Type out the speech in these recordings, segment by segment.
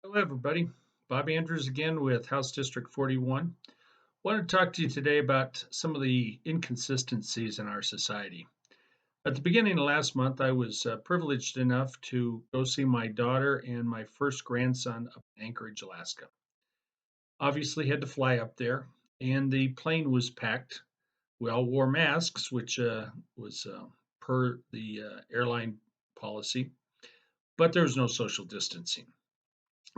Hello, everybody. Bob Andrews again with House District 41. Want to talk to you today about some of the inconsistencies in our society. At the beginning of last month, I was privileged enough to go see my daughter and my first grandson up in Anchorage, Alaska. Obviously, had to fly up there, and the plane was packed. We all wore masks, which was per the airline policy, but there was no social distancing.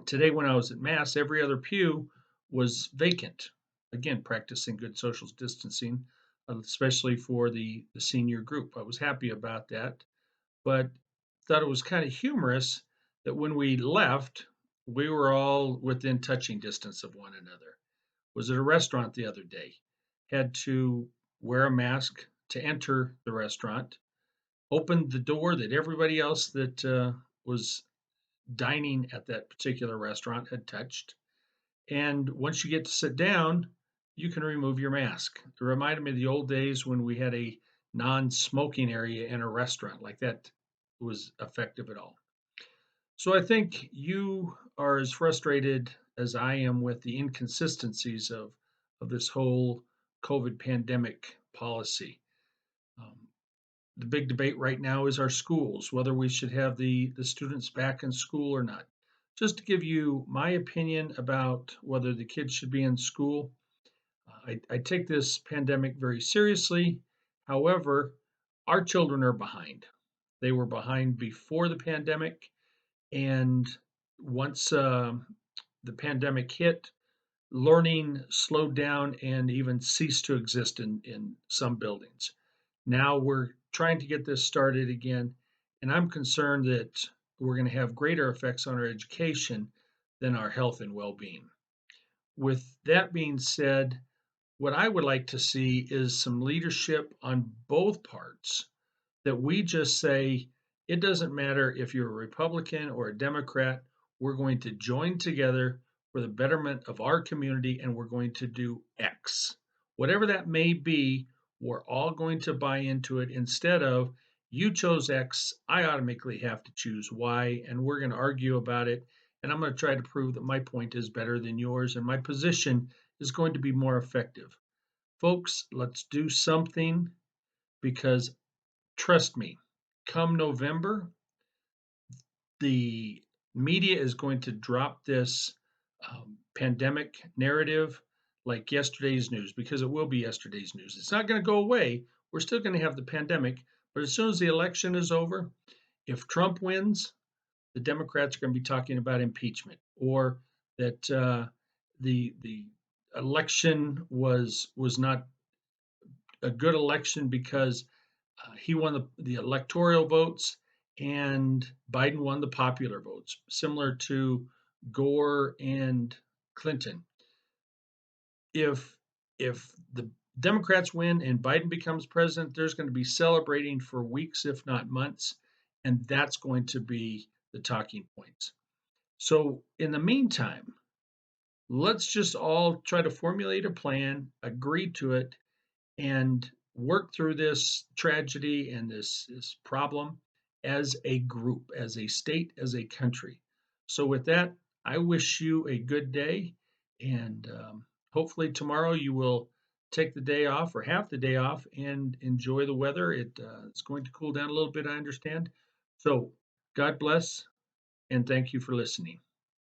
Today, when I was at Mass, every other pew was vacant. Again, practicing good social distancing, especially for the senior group. I was happy about that, but thought it was kind of humorous that when we left, we were all within touching distance of one another. Was at a restaurant the other day, had to wear a mask to enter the restaurant, opened the door that everybody else that was dining at that particular restaurant had touched. And once you get to sit down, you can remove your mask. It reminded me of the old days when we had a non smoking area in a restaurant, like that was effective at all. So I think you are as frustrated as I am with the inconsistencies of this whole COVID pandemic policy. Um, the big debate right now is our schools, whether we should have the students back in school or not. Just to give you my opinion about whether the kids should be in school, I take this pandemic very seriously. However, our children are behind. They were behind before the pandemic, and once the pandemic hit, learning slowed down and even ceased to exist in some buildings. Now we're trying to get this started again, and I'm concerned that we're going to have greater effects on our education than our health and well being. With that being said, what I would like to see is some leadership on both parts that we just say it doesn't matter if you're a Republican or a Democrat, we're going to join together for the betterment of our community and we're going to do X. Whatever that may be, we're all going to buy into it instead of you chose X, I automatically have to choose Y, and we're going to argue about it. And I'm going to try to prove that my point is better than yours and my position is going to be more effective. Folks, let's do something because trust me, come November, the media is going to drop this pandemic narrative like yesterday's news because it will be yesterday's news. It's not going to go away. We're still going to have the pandemic. But as soon as the election is over, if Trump wins, the Democrats are going to be talking about impeachment or that the election was not a good election because he won the electoral votes and Biden won the popular votes, similar to Gore and Clinton. If the Democrats win and Biden becomes president, there's going to be celebrating for weeks, if not months, and that's going to be the talking points. So in the meantime, let's just all try to formulate a plan, agree to it, and work through this tragedy and this problem as a group, as a state, as a country. So, with that, I wish you a good day, and hopefully, tomorrow you will take the day off or half the day off and enjoy the weather. It's going to cool down a little bit, I understand. So, God bless, and thank you for listening.